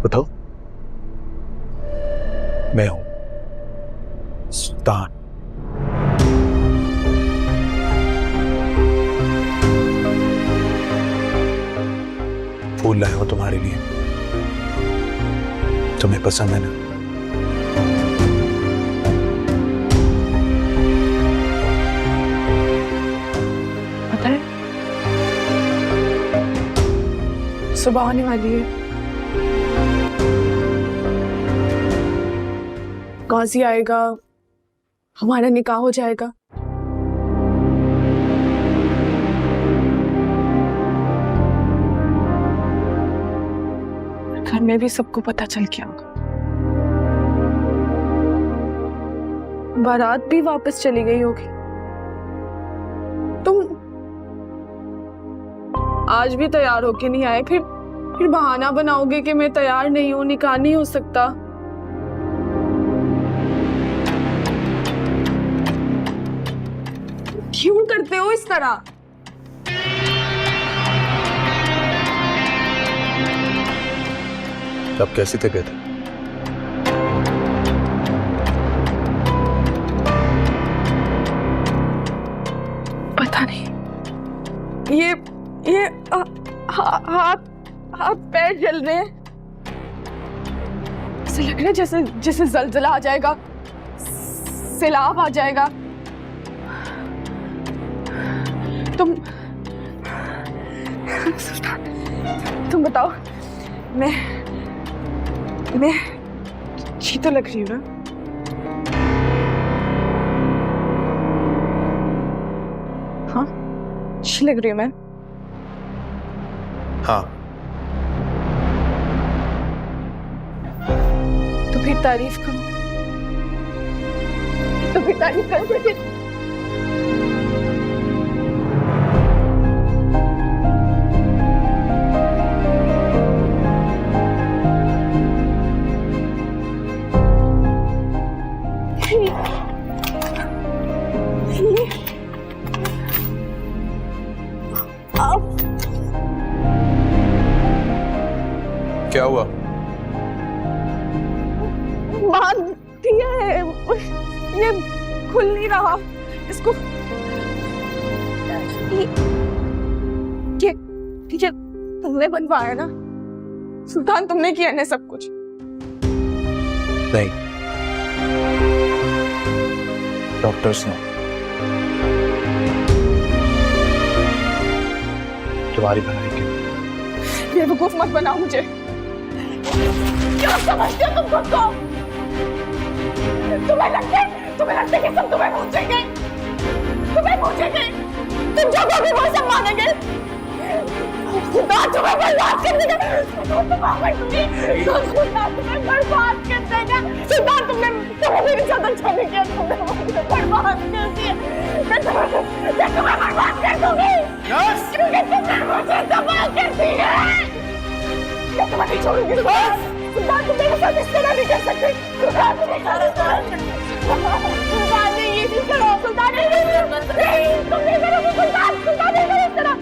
बताओ। मैं हूं सुल्तान। फूल लाया हूं तुम्हारे लिए, तुम्हें पसंद है ना? पता है सुबह आने वाली है, गाजी आएगा, हमारा निकाह हो जाएगा। घर में भी सबको पता चल गया होगा। बारात भी वापस चली गई होगी। तुम आज भी तैयार होके नहीं आए, फिर बहाना बनाओगे कि मैं तैयार नहीं हूं, निकाह नहीं हो सकता। क्यों करते हो इस तरह? अब कैसे थे गए थे? पता नहीं, ये हाथ पैर जल रहे हैं। ऐसे लग रहा है जैसे जलजला आ जाएगा, सैलाब आ जाएगा। तुम बताओ, मैं अच्छी तो लग रही हूँ ना? हाँ, अच्छी लग रही हूँ मैं? हाँ। तो फिर तारीफ करो, बेटे। क्या हुआ? बांध दिया है, ये खुल नहीं रहा। इसको ये तुमने बनवाया ना सुल्तान? तुमने किया ना सब कुछ? नहीं, डॉक्टर्स ने। तुम्हारी भलाई के लिए। बेवकूफ मत बनाओ मुझे। क्या समझते हो तुम खुद को? तुम्हें लगता है कि सब तुम्हें पूछेंगे? तुम जो कहोगे वो सब मानेंगे? खुदा तुम्हें बर्बाद कर देगा। सुल्तान तुमने मेरे साथ अच्छा नहीं किया, तुमने मुझे बर्बाद कर दिया। मैं तुम्हें बर्बाद कर दूंगी, क्योंकि तुमने मुझे तबाह कर दिया। मैं तुम्हें नहीं छोड़ूंगी। सुल्तान तुम मेरे साथ इस तरह नहीं कर सकते। सुल्तान नहीं ये चीज करो। सुल्तान नहीं, तुम नहीं करोगे। सुल्तान नहीं करो इस तरह।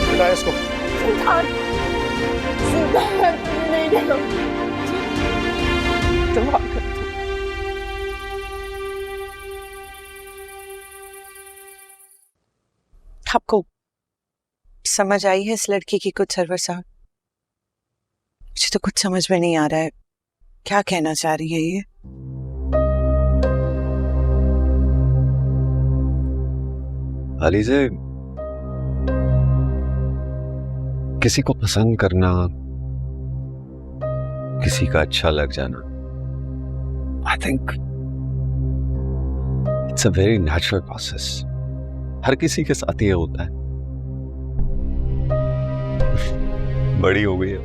सुल्तान इसको। सुल्तान नहीं करो। तुम आपको समझ आई है इस लड़की की कुछ सरवर साहब? मुझे तो कुछ समझ में नहीं आ रहा है, क्या कहना चाह रही है ये? अलीज़े, किसी को पसंद करना, किसी का अच्छा लग जाना, I think it's a very natural process. हर किसी के साथ ये होता है। बड़ी हो गई है।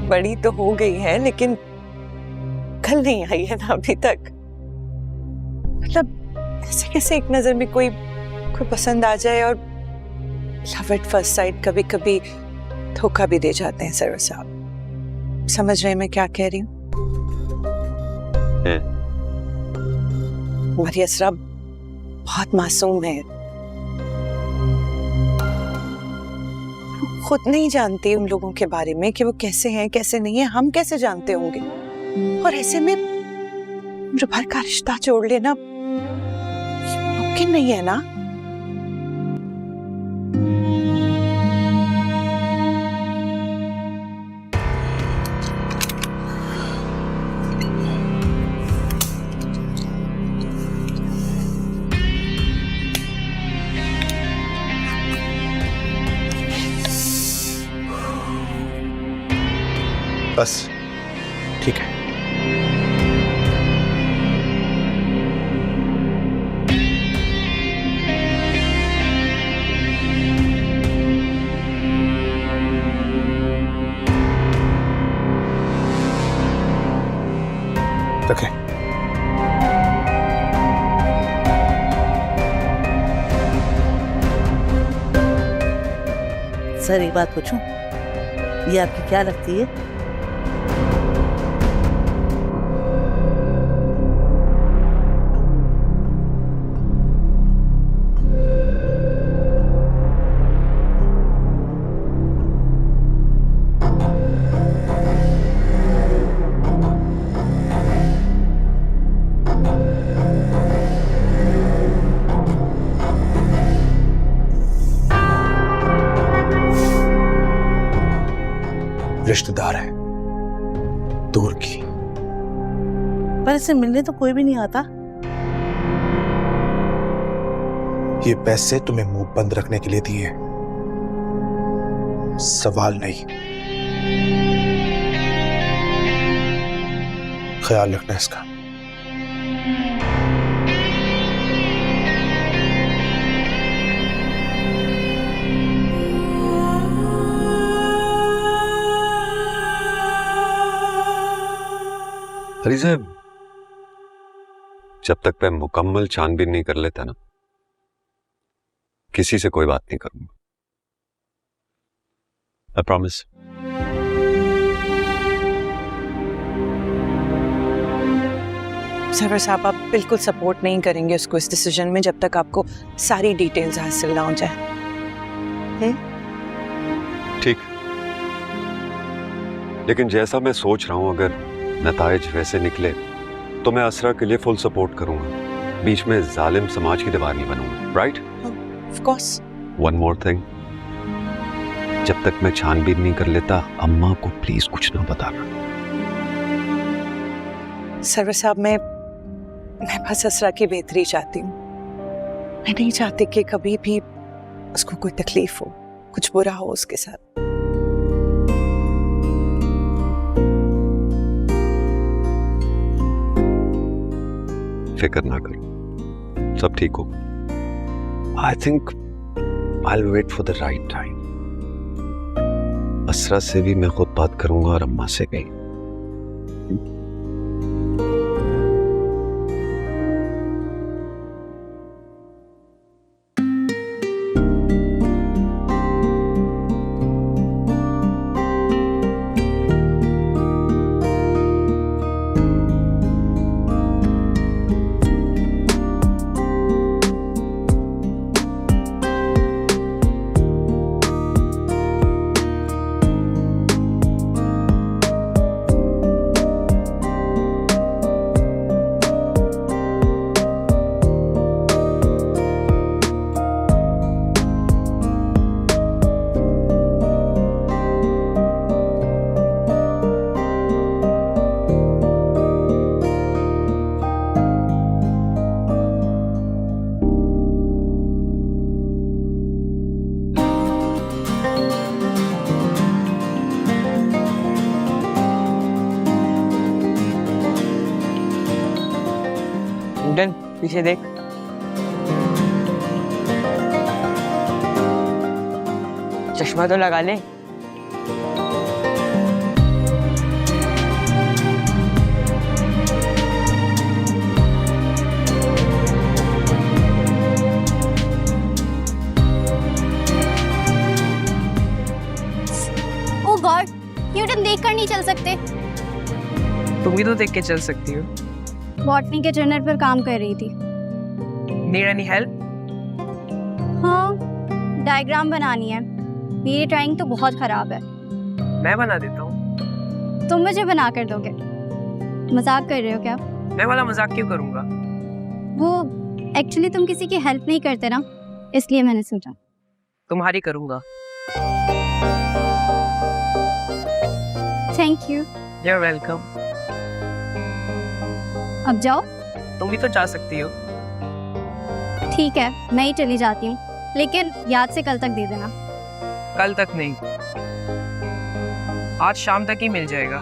बड़ी तो हो गई है, लेकिन कल नहीं आई है ना अभी तक। मतलब ऐसे कैसे एक नजर में कोई पसंद आ जाए, और लव एट फर्स्ट साइट कभी कभी धोखा भी दे जाते हैं सरवर साहब। समझ रहे मैं क्या कह रही हूँ? हमारी असरा बहुत मासूम है, खुद नहीं जानती उन लोगों के बारे में कि वो कैसे हैं कैसे नहीं है, हम कैसे जानते होंगे। और ऐसे में उम्र भर का रिश्ता जोड़ लेना मुमकिन नहीं है ना। बस ठीक है। रखें। सर एक बात पूछूं, ये आपकी क्या लगती है? रिश्तेदार है दूर की, पर इसे मिलने तो कोई भी नहीं आता। ये पैसे तुम्हें मुंह बंद रखने के लिए दिए, सवाल नहीं। ख्याल रखना इसका। अली साहब, जब तक मैं मुकम्मल छानबीन नहीं कर लेता ना, किसी से कोई बात नहीं करूंगा। I promise. सरवर साहब, आप बिल्कुल सपोर्ट नहीं करेंगे उसको इस डिसीजन में जब तक आपको सारी डिटेल्स हासिल ना हो जाए। ठीक, लेकिन जैसा मैं सोच रहा हूं, अगर नताइज वैसे निकले तो मैं असरा के लिए फुल सपोर्ट करूंगा, बीच में जालिम समाज की दीवार नहीं बनूंगा। Right? Of course. One more thing, जब तक मैं छानबीन नहीं कर लेता, अम्मा को प्लीज कुछ ना बताना। सरवर साहब, मैं बस असरा की बेहतरी चाहती हूँ। मैं नहीं चाहती कि कभी भी उसको कोई तकलीफ हो, कुछ बुरा हो उसके साथ। फिक्र ना करो, सब ठीक हो। I think I will wait for the right time. Asra से भी मैं खुद बात करूंगा और अम्मा से भी। डन, पीछे देख। चश्मा तो लगा ले। ओह गॉड, क्यों तुम देखकर नहीं चल सकते? तुम भी तो देख के चल सकती हो। बॉटनी के जर्नल पर काम कर रही थी। Need any help? हाँ, डायग्राम बनानी है। मेरी ड्राइंग तो बहुत खराब है। मैं बना देता हूँ। तुम मुझे बना कर दोगे? मजाक कर रहे हो क्या? मैं वाला मजाक क्यों करूँगा? वो एक्चुअली तुम किसी की हेल्प नहीं करते ना, इसलिए मैंने सोचा। तुम्हारी करूँगा। Thank you. You're welcome. अब जाओ। तुम भी तो जा सकती हो। ठीक है, मैं ही चली जाती हूँ, लेकिन याद से कल तक दे देना। कल तक नहीं, आज शाम तक ही मिल जाएगा।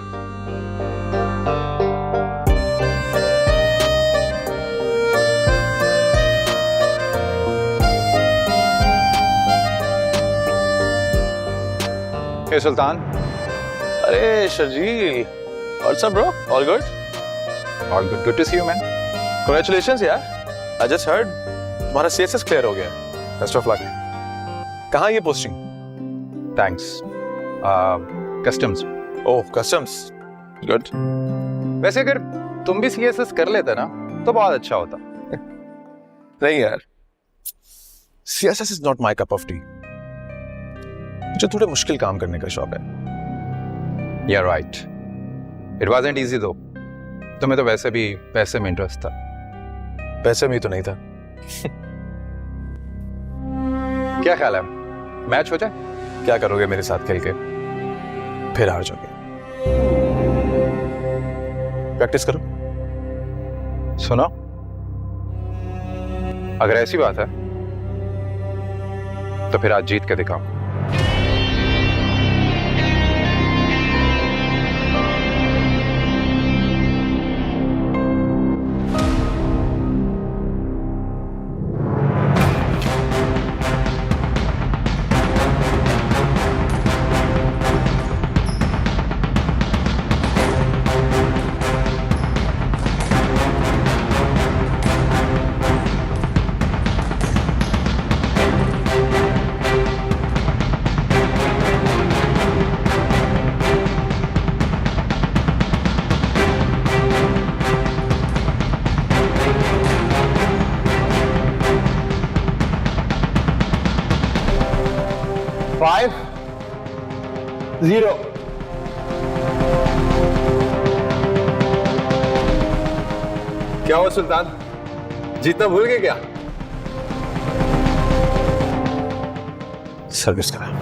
Hey Sultan. अरे Sharjeel, what's up bro? All good? All good. Good to see you man. Congratulations यार. I just heard तुम्हारा CSS clear हो गया. Best of luck. कहाँ ये posting? Thanks. Customs. Oh, customs. Good. वैसे अगर तुम भी CSS कर लेते ना, तो बहुत अच्छा होता. नहीं यार, CSS is not my cup of tea. मुझे थोड़े मुश्किल काम करने का शौक है। Yeah right. It wasn't easy though. तुम्हें तो वैसे भी पैसे में इंटरेस्ट था. पैसे में ही तो नहीं था। क्या ख्याल है? मैच हो जाए? क्या करोगे मेरे साथ खेल के? फिर हार जाओगे। प्रैक्टिस करो। सुनो, अगर ऐसी बात है तो फिर आज जीत के दिखाओ। Five, 0. क्या हुआ सुल्तान? जीतना भूल गए क्या? सर्विस करा।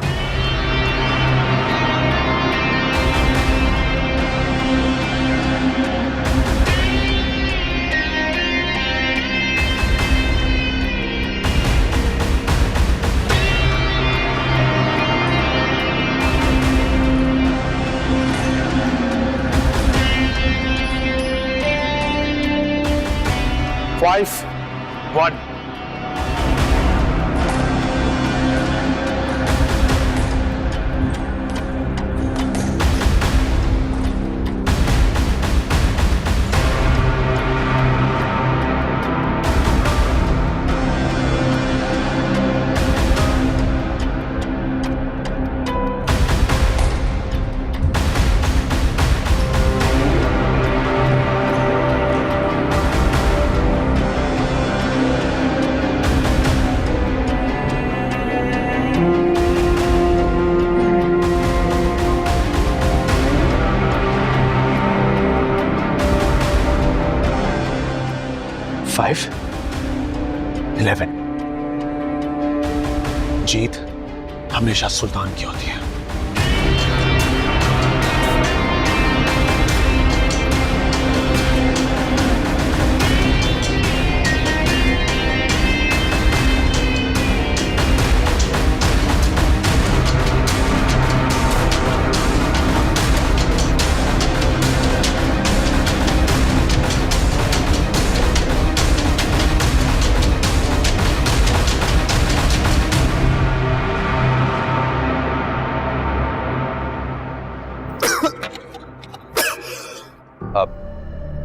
Five, 1. Five, 11. जीत हमेशा सुल्तान की होती है।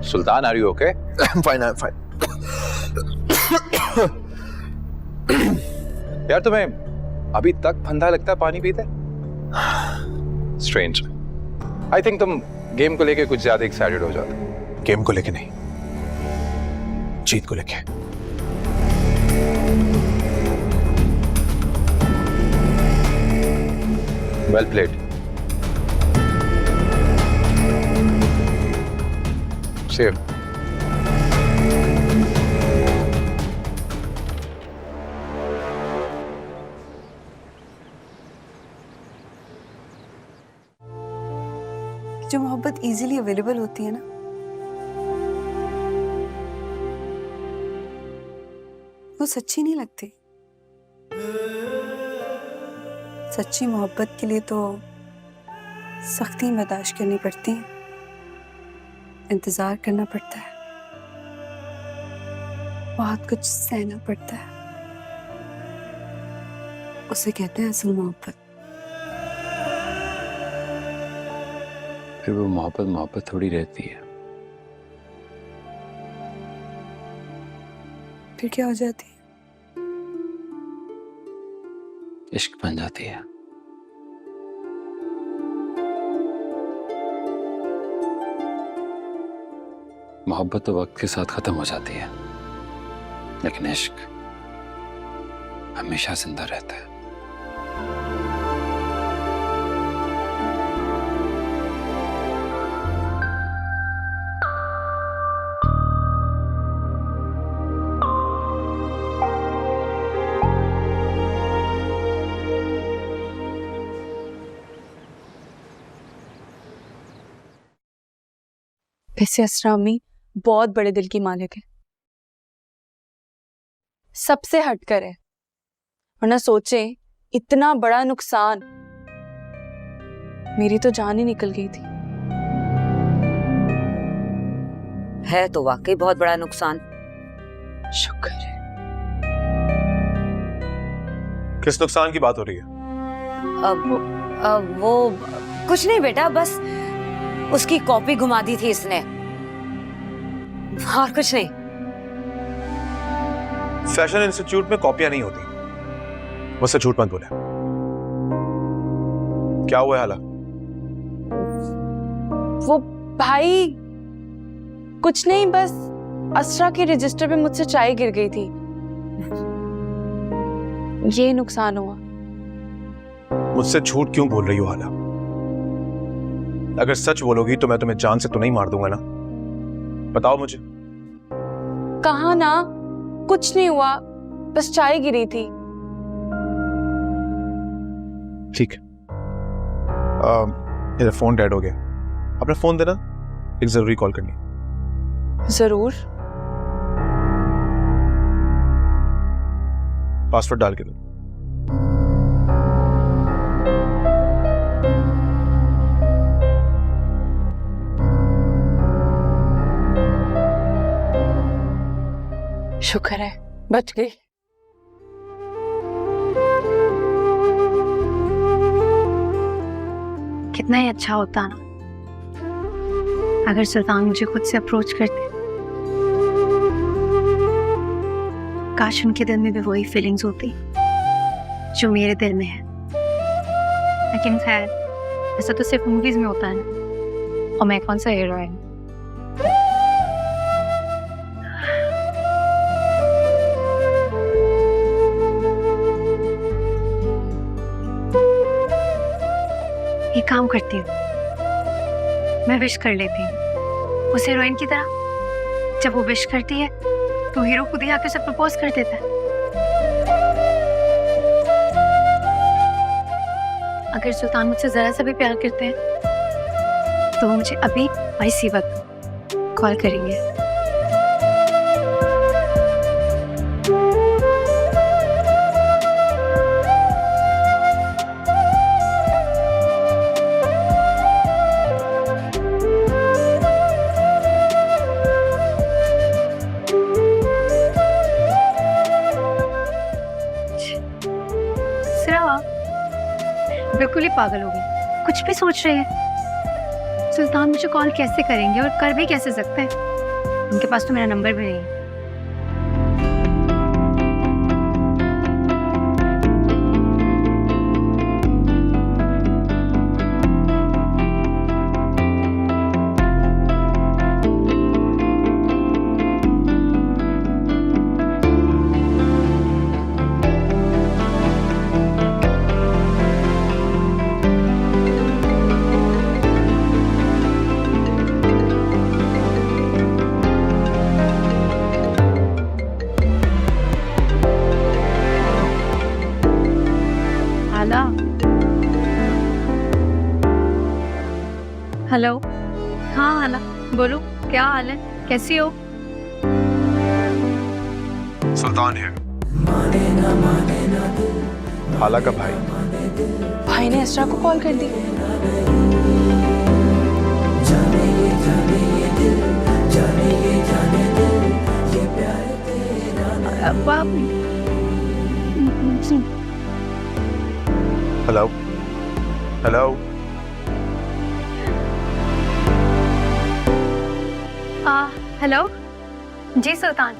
Sultan, are you okay? I'm fine, I'm fine. यार तुम्हें अभी तक फंदा लगता है पानी पीते? Strange. I think तुम गेम को लेके कुछ ज्यादा एक्साइटेड हो जाते। गेम को लेके नहीं, जीत को लेके। Well played. Save. जो मोहब्बत इजीली अवेलेबल होती है ना, वो सच्ची नहीं लगती। सच्ची मोहब्बत के लिए तो सख्ती बर्दाश्त करनी पड़ती है, इंतजार करना पड़ता है, बहुत कुछ सहना पड़ता है। उसे कहते हैं असल मोहब्बत। फिर वो मोहब्बत मोहब्बत थोड़ी रहती है। फिर क्या हो जाती है? इश्क बन जाती है। मोहब्बत तो वक्त के साथ खत्म हो जाती है, लेकिन इश्क हमेशा जिंदा रहता है। वैसे असरा अम्मी बहुत बड़े दिल की मालिक है, सबसे हटकर है। वरना सोचे इतना बड़ा नुकसान, मेरी तो जान ही निकल गई थी। है तो वाकई बहुत बड़ा नुकसान। शुक्र है। किस नुकसान की बात हो रही है? वो कुछ नहीं बेटा, बस उसकी कॉपी घुमा दी थी इसने, और कुछ नहीं। फैशन इंस्टीट्यूट में कॉपियां नहीं होती, मुझसे झूठ मत बोले। क्या हुआ है हाला? वो भाई कुछ नहीं, बस असरा के रजिस्टर पे मुझसे चाय गिर गई थी, ये नुकसान हुआ। मुझसे झूठ क्यों बोल रही हो हाला? अगर सच बोलोगी तो मैं तुम्हें जान से तो नहीं मार दूंगा ना? बताओ मुझे। कहा ना कुछ नहीं हुआ, बस चाय गिरी थी। ठीक है, मेरा फोन डेड हो गया, अपना फोन देना, एक जरूरी कॉल करनी है। जरूर। पासवर्ड डाल के दो। शुक्र है बच गई। कितना ही अच्छा होता ना अगर सुल्तान मुझे खुद से अप्रोच करते। काश उनके दिल में भी वही फीलिंग्स होती जो मेरे दिल में है। लेकिन खैर, ऐसा तो सिर्फ मूवीज में होता है ना, और मैं कौन सा हीरोइन। ये काम करती हूँ, मैं विश कर लेती हूँ उस हीरोइन की तरह। जब वो विश करती है तो हीरो खुद ही आके उसे प्रपोज कर देता है। अगर सुल्तान मुझसे जरा सा भी प्यार करते हैं तो वो मुझे अभी और इसी वक्त कॉल करेंगे। बिल्कुल ही पागल हो गई, कुछ भी सोच रहे हैं। सुल्तान मुझे कॉल कैसे करेंगे और कर भी कैसे सकते हैं? उनके पास तो मेरा नंबर भी नहीं है। हेलो। हाँ हाला, बोलो क्या हाल है, कैसी हो? सुल्तान है, हाला का भाई। भाई ने असरा को कॉल कर दी। Hello hello. हेलो जी सुल्तान।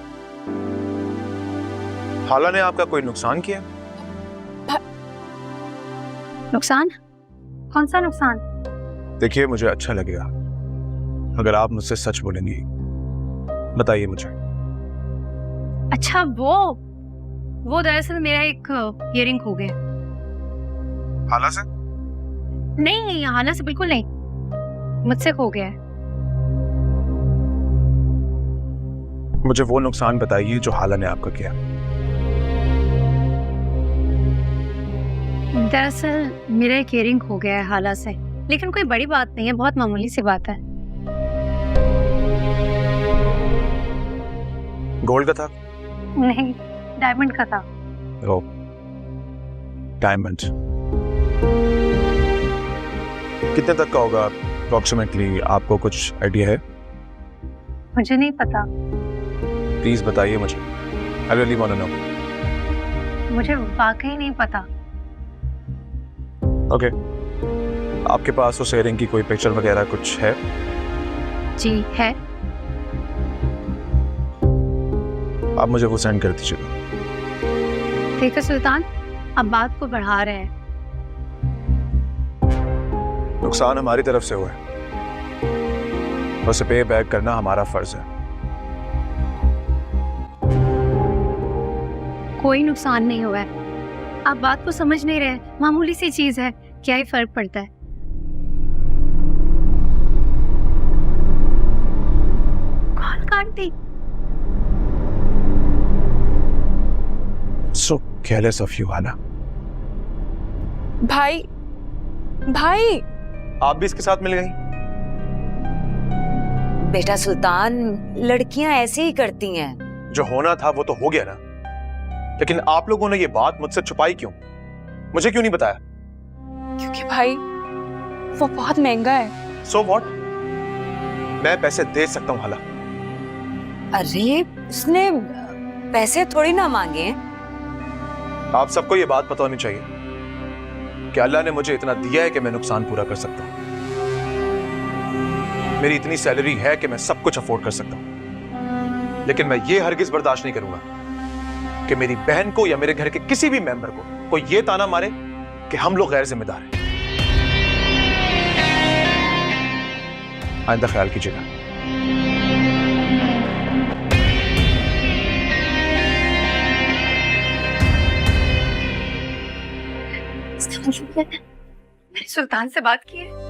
हाला ने आपका कोई नुकसान किया? नुकसान? कौन सा नुकसान? देखिए, मुझे अच्छा लगेगा अगर आप मुझसे सच बोलेंगी। बताइए मुझे। अच्छा वो दरअसल मेरा एक इयरिंग खो गया। हाला से? नहीं, हाला से बिल्कुल नहीं, मुझसे खो गया है। मुझे वो नुकसान बताइए जो हाला ने आपका किया। दरअसल मेरा एक इयरिंग खो गया है हाला से, लेकिन कोई बड़ी बात नहीं है, बहुत मामूली सी बात है। गोल्ड का था? नहीं, डायमंड का था। ओ, डायमंड। कितने तक का होगा अप्रोक्सीमेटली? आपको कुछ आइडिया है? मुझे नहीं पता। प्लीज बताइए मुझे। I really want to know. मुझे वाकई नहीं पता। ओके, आपके पास उस इयरिंग की कोई पिक्चर वगैरह कुछ है? जी है। आप मुझे वो सेंड कर दीजिएगा। ठीक है सुल्तान, अब बात को बढ़ा रहे हैं। नुकसान हमारी तरफ से हुआ है, उसे पे बैक करना हमारा फर्ज है। कोई नुकसान नहीं हुआ है, आप बात को समझ नहीं रहे। मामूली सी चीज है, क्या ही फर्क पड़ता है। कॉल काट दी। So careless of you, हाला। भाई भाई आप भी इसके साथ मिल गई? बेटा सुल्तान, लड़कियां ऐसे ही करती हैं। जो होना था वो तो हो गया ना, लेकिन आप लोगों ने ये बात मुझसे छुपाई क्यों? मुझे क्यों नहीं बताया? क्योंकि भाई वो बहुत महंगा है। So what? मैं पैसे दे सकता हूँ हाला। अरे उसने पैसे थोड़ी ना मांगे। आप सबको ये बात पता होनी चाहिए कि अल्लाह ने मुझे इतना दिया है कि मैं नुकसान पूरा कर सकता हूँ। मेरी इतनी सैलरी है कि मैं सब कुछ अफोर्ड कर सकता हूँ, लेकिन मैं ये हरगिज बर्दाश्त नहीं करूंगा कि मेरी बहन को या मेरे घर के किसी भी मेंबर को कोई ये ताना मारे कि हम लोग गैर जिम्मेदार हैं। आइंदा ख्याल कीजिएगा। मैंने सुल्तान से बात की है।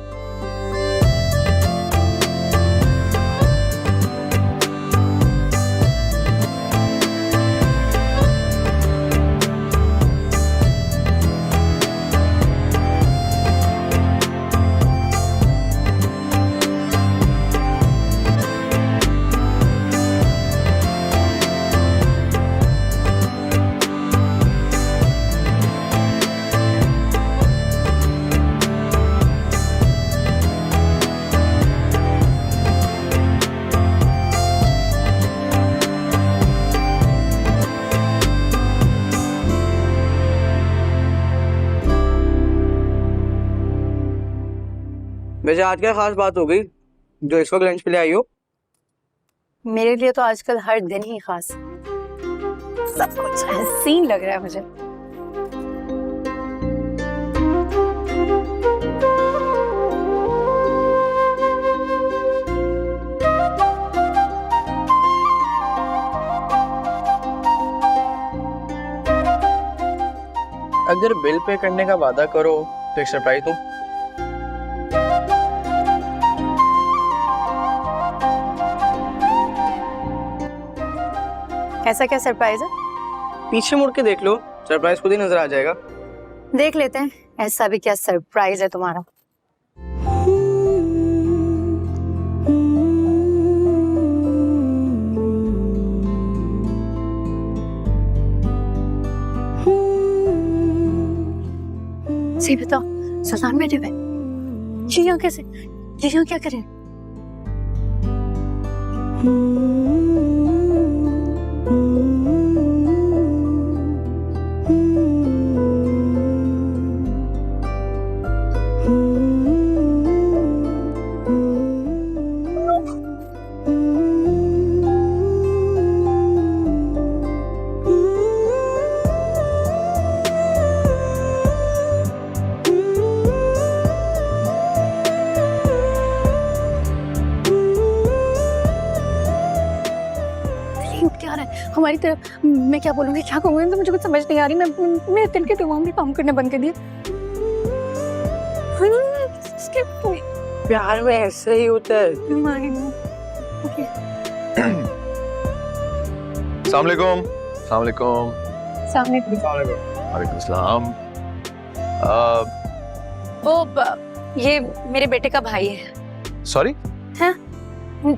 वैसे आज क्या खास बात हो गई जो इस वक्त लंच पे ले आई हो? मेरे लिए तो आजकल हर दिन ही खास है। सब कुछ हसीन लग रहा है मुझे। अगर बिल पे करने का वादा करो तो एक सरप्राइज दूं। ऐसा क्या सरप्राइज है? पीछे मुड़ के देख लो, सरप्राइज खुद ही नजर आ जाएगा। देख लेते हैं ऐसा भी क्या सरप्राइज है तुम्हारा। सही बताओ, सुल्तान बैठे हुए जी यहाँ कैसे, जी यहाँ क्या करें? क्या रहा है हमारी तरफ? मैं क्या बोलूँगी, क्या कहूँगी, तो मुझे कुछ समझ नहीं आ रही। मैं दिल के दिमाग में काम करने बंद कर दिया। प्यार में ऐसे ही होता है। अस्सलाम वालेकुम। अस्सलाम वालेकुम। सामने वालेकुम सलाम। ये मेरे बेटे का भाई है। सॉरी?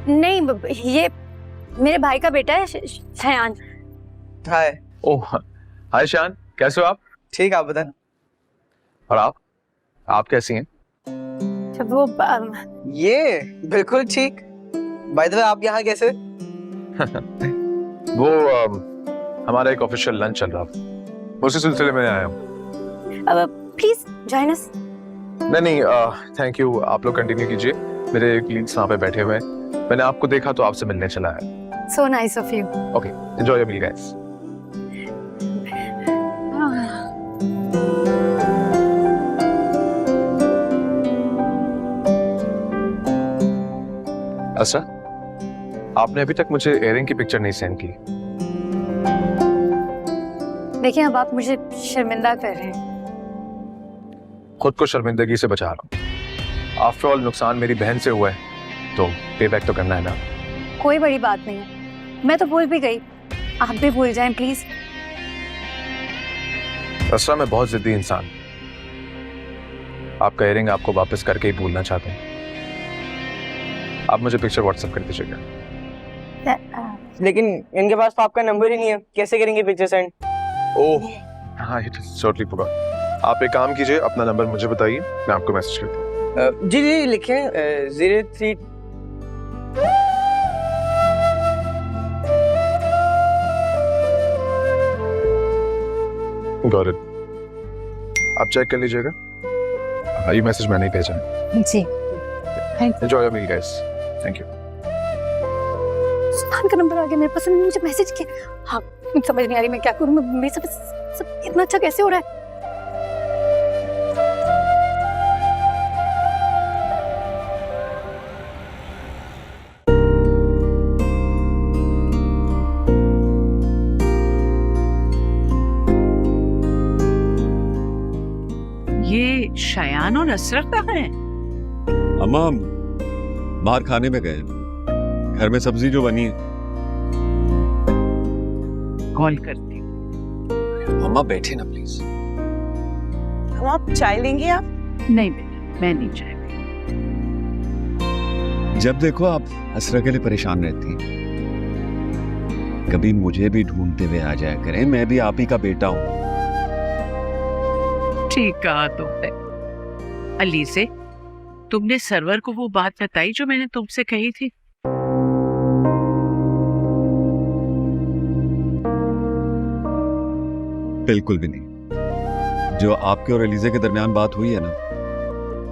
नहीं, ये मेरे भाई का बेटा है, शयान। हाय। ओह हाय शान, कैसे हो आप? ठीक, आप बताएं। और आप कैसी हैं? वो ये बिल्कुल ठीक। बाय द वे, आप यहाँ कैसे? वो हमारा एक ऑफिशियल लंच चल रहा था, उसी सिलसिले में आया हूँ। Please join us. नहीं, थैंक यू, आप लोग कंटिन्यू कीजिए। मेरे कलीग्स वहाँ पे बैठे हुए हैं, मैंने आपको देखा तो आपसे मिलने चला है। So nice of you. Okay, enjoy your meal, guys. अच्छा, आपने अभी तक मुझे इयररिंग की पिक्चर नहीं सेंड की। देखिए, अब आप मुझे शर्मिंदा कर रहे हैं। खुद को शर्मिंदगी से बचा रहा हूँ। आफ्टर ऑल नुकसान मेरी बहन से हुआ है, तो पे बैक तो करना है ना। कोई बड़ी बात नहीं है, मैं तो भूल भी गई, आप भी भूल जाएं प्लीज। असरा, मैं बहुत जिद्दी इंसान, आपका इयररिंग आपको वापस करके ही भूलना चाहता हूँ। आप मुझे पिक्चर व्हाट्सएप कर दीजिएगा। लेकिन इनके पास तो आपका नंबर ही नहीं है, कैसे करेंगे पिक्चर सेंड? ओह हाँ, इट इज टोटली फॉरगॉट। आप एक काम कीजिए, अपना नंबर मुझे बताइए, मैं आपको मैसेज करता हूँ। जी जी लिखें, 03। Got it. आप चेक कर लीजिएगा। ये मैसेज मैंने ही भेजा है। जी, enjoy your meal guys. Thank you. Sultan का नंबर आ गया मेरे पास, मुझे मैसेज किया। हाँ, समझ नहीं आ रही मैं क्या करूँ, मेरे सब इतना अच्छा कैसे हो रहा है? ये शयान और असरा कहाँ हैं? अम्मा बाहर खाने में गए, घर में सब्जी जो बनी है। कॉल करती हूँ। अम्मा बैठे ना प्लीज। हम आप चाय लेंगे आप? नहीं बेटा, मैं नहीं चाहती। जब देखो आप असरा के लिए परेशान रहती हैं। कभी मुझे भी ढूंढते हुए आ जाया करें, मैं भी आप ही का बेटा हूँ। ठीक कहा तुमने। अली से तुमने सरवर को वो बात बताई जो मैंने तुमसे कही थी? बिल्कुल भी नहीं। जो आपके और अलीजे के दरमियान बात हुई है ना,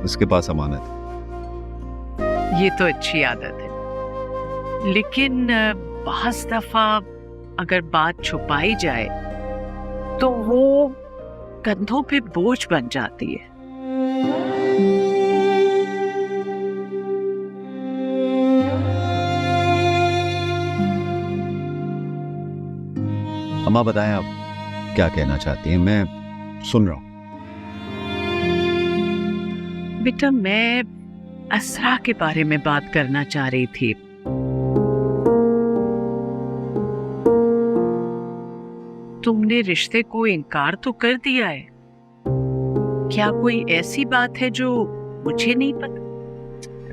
उसके पास अमानत है। ये तो अच्छी आदत है, लेकिन बाज़ दफा अगर बात छुपाई जाए तो वो कंधों पे बोझ बन जाती है। अम्मा बताएं आप क्या कहना चाहती हैं, मैं सुन रहा हूं। बेटा, मैं असरा के बारे में बात करना चाह रही थी। तुमने रिश्ते को इनकार तो कर दिया है, क्या कोई ऐसी बात है जो मुझे नहीं पता?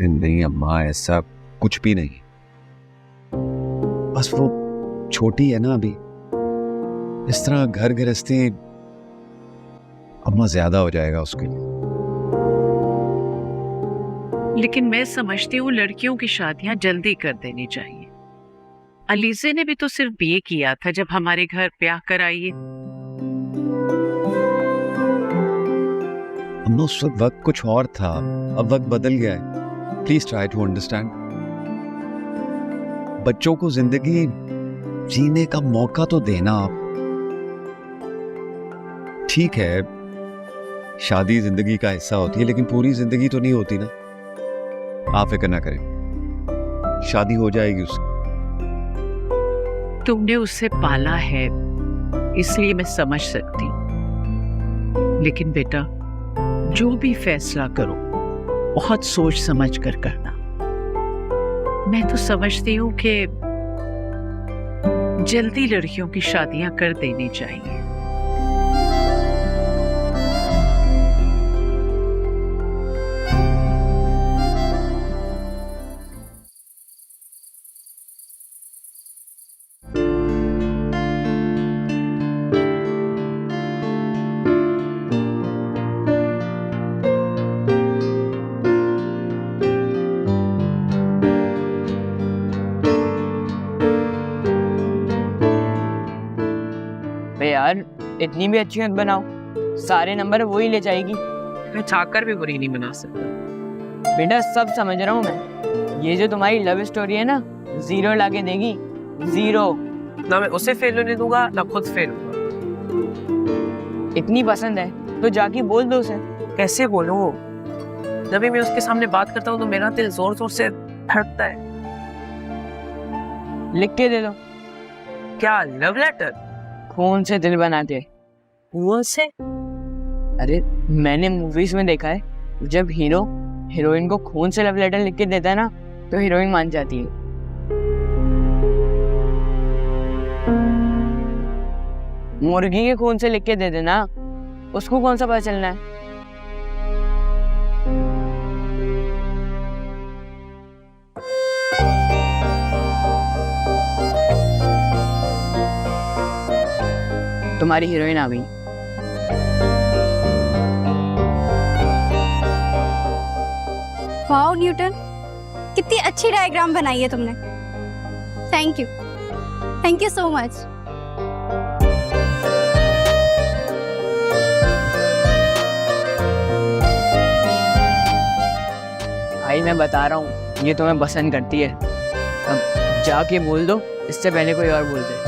नहीं अम्मा, ऐसा कुछ भी नहीं। बस वो छोटी है ना अभी, इस तरह घर गृहस्थी अम्मा ज्यादा हो जाएगा उसके लिए। लेकिन मैं समझती हूँ लड़कियों की शादियां जल्दी कर देनी चाहिए। अलीजे ने भी तो सिर्फ बीए किया था जब हमारे घर ब्याह कराई है। अम्मा उस वक्त कुछ और था, अब वक्त बदल गया है। Please try to understand. बच्चों को जिंदगी जीने का मौका तो देना आप। ठीक है, शादी जिंदगी का हिस्सा होती है, लेकिन पूरी जिंदगी तो नहीं होती ना। आप फिक्र ना करें, शादी हो जाएगी उसकी। तुमने उससे पाला है इसलिए मैं समझ सकती हूँ, लेकिन बेटा जो भी फैसला करो बहुत सोच समझ कर करना। मैं तो समझती हूँ कि जल्दी लड़कियों की शादियां कर देनी चाहिए। यार इतनी भी अच्छी मत बनाओ, सारे नंबर वो ही ले जाएगी। मैं चाहकर भी बुरी नहीं बना सकता। बेटा सब समझ रहा हूँ मैं, ये जो तुम्हारी लव स्टोरी है ना, 0 लाके देगी, 0। ना मैं उसे फेल होने दूंगा ना खुद फेल होगा। इतनी पसंद है तो जाके बोल दो उसे। कैसे बोलूं? जब भी मैं उसके सामने बात करता हूँ तो मेरा दिल जोर जोर से धड़कता है। लिख के दे दो। क्या लव लेटर? खून से दिल बनाते। खून से? अरे मैंने मूवीज में देखा है, जब हीरो हीरोइन को खून से लव लेटर लिख के देता है ना, तो हीरोइन मान जाती है। मुर्गी के खून से लिख के दे देना, उसको कौन सा पता चलना है। तुम्हारी हीरोइन आ गई। वाओ न्यूटन, कितनी अच्छी डायग्राम बनाई है तुमने। Thank you so much. भाई मैं बता रहा हूँ, ये तुम्हें पसंद करती है। अब जाके बोल दो, इससे पहले कोई और बोल दे।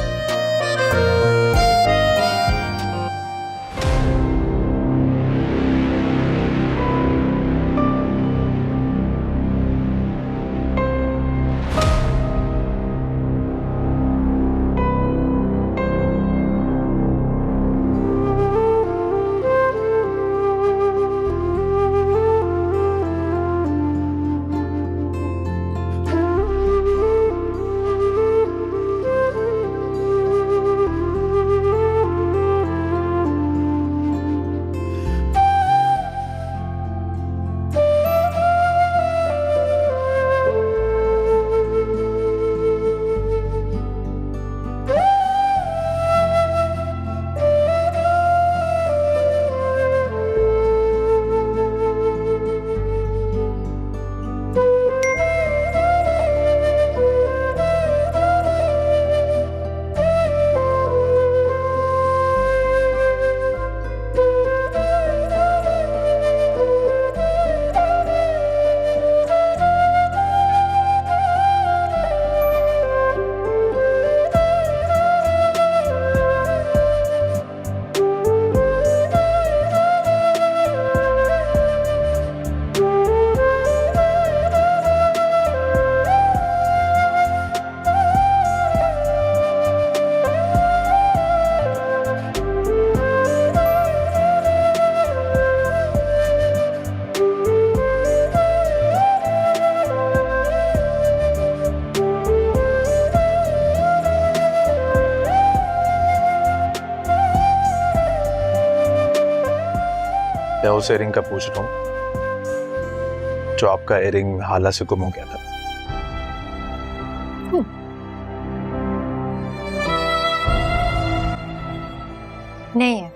मैं उस एयरिंग का पूछ रहा हूं जो आपका एयरिंग हाला से गुम हो गया था। नहीं है।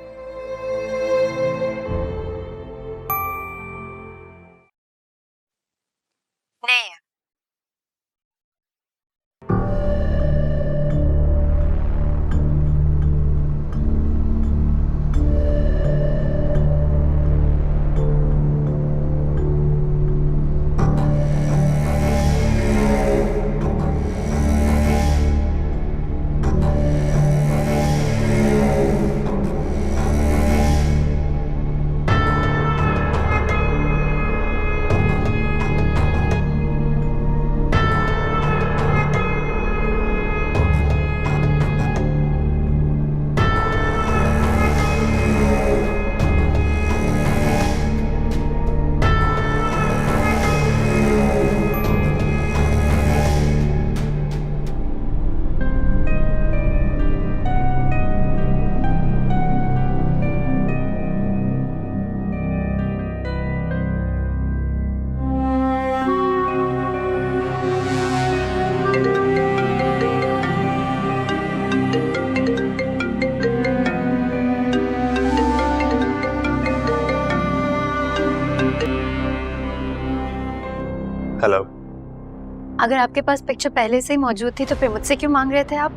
अगर आपके पास पिक्चर पहले से ही मौजूद थी तो फिर मुझसे क्यों मांग रहे थे आप?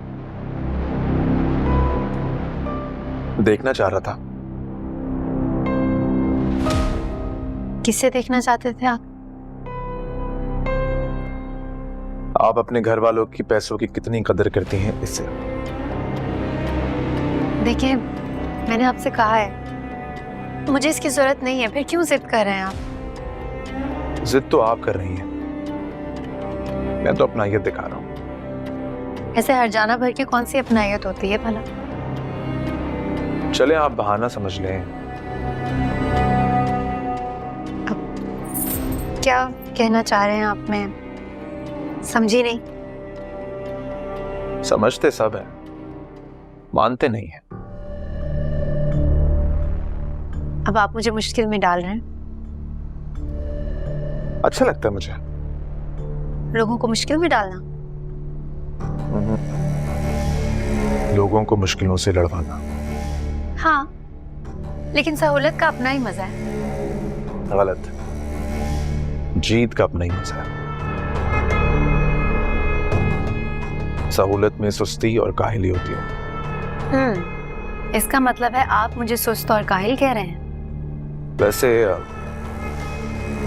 देखना चाह रहा था। किससे देखना चाहते थे आप? आप अपने घर वालों की पैसों की कितनी कदर करती हैं इससे। देखिए, मैंने आपसे कहा है मुझे इसकी जरूरत नहीं है, फिर क्यों जिद कर रहे हैं आप? जिद तो आप कर रही हैं, मैं तो अपनायत दिखा रहा हूँ। ऐसे हरजाना भर के कौन सी अपनायत होती है भला? चले आप बहाना समझ लें। क्या कहना चाह रहे हैं आप? मैं समझी नहीं। समझते सब है, मानते नहीं है। अब आप मुझे मुश्किल में डाल रहे हैं। अच्छा लगता है मुझे लोगों को मुश्किल में डालना। लोगों को मुश्किलों से लड़वाना। हाँ, लेकिन सहूलत का अपना ही मजा है। गलत। जीत का अपना ही मजा है। सहूलत में सुस्ती और काहिली होती है। इसका मतलब है आप मुझे सुस्त और काहिल कह रहे हैं? वैसे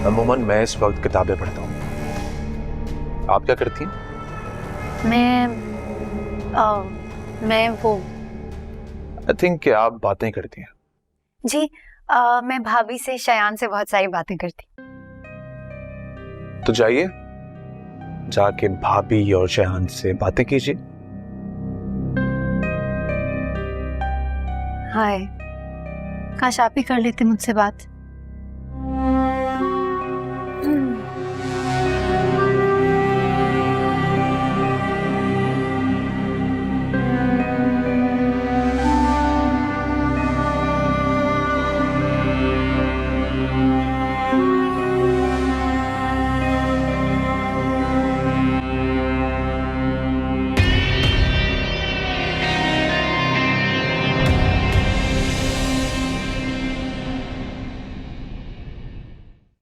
अमूमन मैं इस वक्त किताबें पढ़ता हूँ। आप क्या करती हैं? मैं वो आई थिंक कि आप बातें करती हैं। जी, मैं भाभी से, शयान से बहुत सारी बातें करती। तो जाइए, जाके भाभी और शयान से बातें कीजिए। हाय, काश आप ही कर लेते मुझसे बात।